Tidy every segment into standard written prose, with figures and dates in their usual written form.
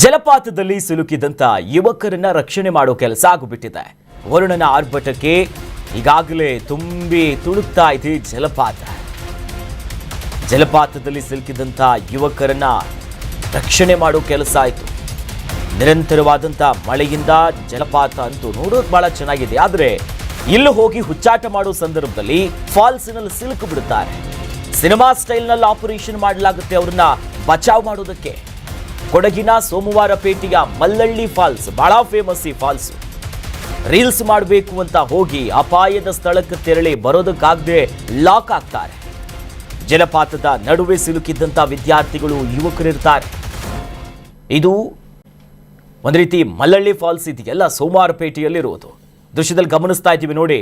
ಜಲಪಾತದಲ್ಲಿ ಸಿಲುಕಿದಂತ ಯುವಕರನ್ನ ರಕ್ಷಣೆ ಮಾಡೋ ಕೆಲಸ ಆಗಿಬಿಟ್ಟಿದೆ. ವರುಣನ ಆರ್ಭಟಕ್ಕೆ ಈಗಾಗಲೇ ತುಂಬಿ ತುಳುಕ್ತಾ ಇದೆ ಜಲಪಾತದಲ್ಲಿ ಸಿಲುಕಿದಂತ ಯುವಕರನ್ನ ರಕ್ಷಣೆ ಮಾಡೋ ಕೆಲಸ ಆಯಿತು. ನಿರಂತರವಾದಂಥ ಮಳೆಯಿಂದ ಜಲಪಾತ ಅಂತೂ ನೋಡೋದು ಬಹಳ ಚೆನ್ನಾಗಿದೆ. ಆದರೆ ಇಲ್ಲಿ ಹೋಗಿ ಹುಚ್ಚಾಟ ಮಾಡೋ ಸಂದರ್ಭದಲ್ಲಿ ಫಾಲ್ಸ್ನಲ್ಲಿ ಸಿಲುಕು ಬಿಡುತ್ತಾರೆ. ಸಿನಿಮಾ ಸ್ಟೈಲ್ನಲ್ಲಿ ಆಪರೇಷನ್ ಮಾಡಲಾಗುತ್ತೆ ಅವರನ್ನ ಬಚಾವ್ ಮಾಡೋದಕ್ಕೆ. ಕೊಡಗಿನ ಸೋಮವಾರಪೇಟೆಯ ಮಲ್ಲಳ್ಳಿ ಫಾಲ್ಸ್ ಬಹಳ ಫೇಮಸ್. ಈ ಫಾಲ್ಸ್ ರೀಲ್ಸ್ ಮಾಡಬೇಕು ಅಂತ ಹೋಗಿ ಅಪಾಯದ ಸ್ಥಳಕ್ಕೆ ತೆರಳಿ ಬರೋದಕ್ಕಾಗದೆ ಲಾಕ್ ಆಗ್ತಾರೆ. ಜಲಪಾತದ ನಡುವೆ ಸಿಲುಕಿದ್ದಂಥ ವಿದ್ಯಾರ್ಥಿಗಳು, ಯುವಕರಿರ್ತಾರೆ. ಇದು ಒಂದು ರೀತಿ ಮಲ್ಲಳ್ಳಿ ಫಾಲ್ಸ್ ಇದೆಯಲ್ಲ, ಸೋಮವಾರಪೇಟೆಯಲ್ಲಿರುವುದು. ದೃಶ್ಯದಲ್ಲಿ ಗಮನಿಸ್ತಾ ಇದ್ದೀವಿ ನೋಡಿ.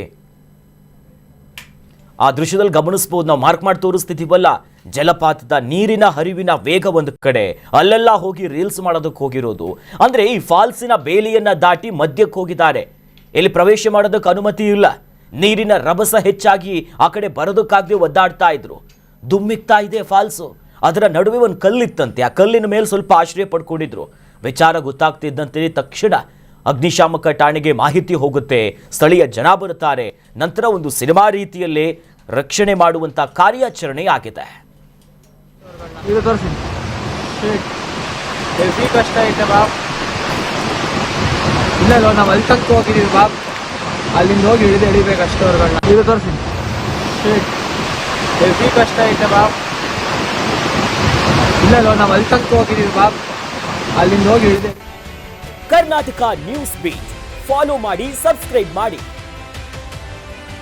ಆ ದೃಶ್ಯದಲ್ಲಿ ಗಮನಿಸಬಹುದು, ನಾವು ಮಾರ್ಕ್ ಮಾಡಿ ತೋರಿಸ್ತಿದ್ದೀವಲ್ಲ, ಜಲಪಾತದ ನೀರಿನ ಹರಿವಿನ ವೇಗ ಒಂದು ಕಡೆ, ಅಲ್ಲೆಲ್ಲ ಹೋಗಿ ರೀಲ್ಸ್ ಮಾಡೋದಕ್ಕೆ ಹೋಗಿರೋದು. ಅಂದ್ರೆ ಈ ಫಾಲ್ಸಿನ ಬೇಲಿಯನ್ನ ದಾಟಿ ಮಧ್ಯಕ್ಕೆ ಹೋಗಿದ್ದಾರೆ. ಇಲ್ಲಿ ಪ್ರವೇಶ ಮಾಡೋದಕ್ಕೆ ಅನುಮತಿ ಇಲ್ಲ. ನೀರಿನ ರಭಸ ಹೆಚ್ಚಾಗಿ ಆ ಕಡೆ ಬರೋದಕ್ಕಾಗದೆ ಒದ್ದಾಡ್ತಾ ಇದ್ರು. ದುಮ್ಮಿಕ್ತಾ ಇದೆ ಫಾಲ್ಸು. ಅದರ ನಡುವೆ ಒಂದು ಕಲ್ಲಿತ್ತಂತೆ. ಆ ಕಲ್ಲಿನ ಮೇಲೆ ಸ್ವಲ್ಪ ಆಶ್ರಯ ಪಡ್ಕೊಂಡಿದ್ರು. ವಿಚಾರ ಗೊತ್ತಾಗ್ತಿದ್ದಂತೆ ತಕ್ಷಣ ಅಗ್ನಿಶಾಮಕ ಠಾಣೆಗೆ ಮಾಹಿತಿ ಹೋಗುತ್ತೆ. ಸ್ಥಳೀಯ ಜನ ಬರುತ್ತಾರೆ. ನಂತರ ಒಂದು ಸಿನಿಮಾ ರೀತಿಯಲ್ಲೇ ರಕ್ಷಣೆ ಮಾಡುವಂತ ಕಾರ್ಯಾಚರಣೆ ಆಗಿದೆ. ಕಷ್ಟ ಐತೆ ಬಾಬ್. ಇಲ್ಲ ನಾವು ಅಲ್ಲಿ ತಕ್ಕ ಹೋಗಿದ್ದೀವಿ ಬಾಬ್. ಅಲ್ಲಿಂದ ಹೋಗಿ ಎಳಿಬೇಕು ಅಷ್ಟು ಹೊರಗಡೆ. ಇದು ತೋರಿಸಿ. ಹೆವಿ ಕಷ್ಟ ಐತೆ ಬಾಬ್. ಇಲ್ಲ ನಾವು ಅಲ್ಲಿ ತಕ್ಕ ಹೋಗಿದ್ದೀವಿ ಬಾಬ್. ಅಲ್ಲಿಂದ ಹೋಗಿ ಇಳಿದೆ. ಕರ್ನಾಟಕ ನ್ಯೂಸ್ ಬೀಟ್ ಫಾಲೋ ಮಾಡಿ, ಸಬ್ಸ್ಕ್ರೈಬ್ ಮಾಡಿ.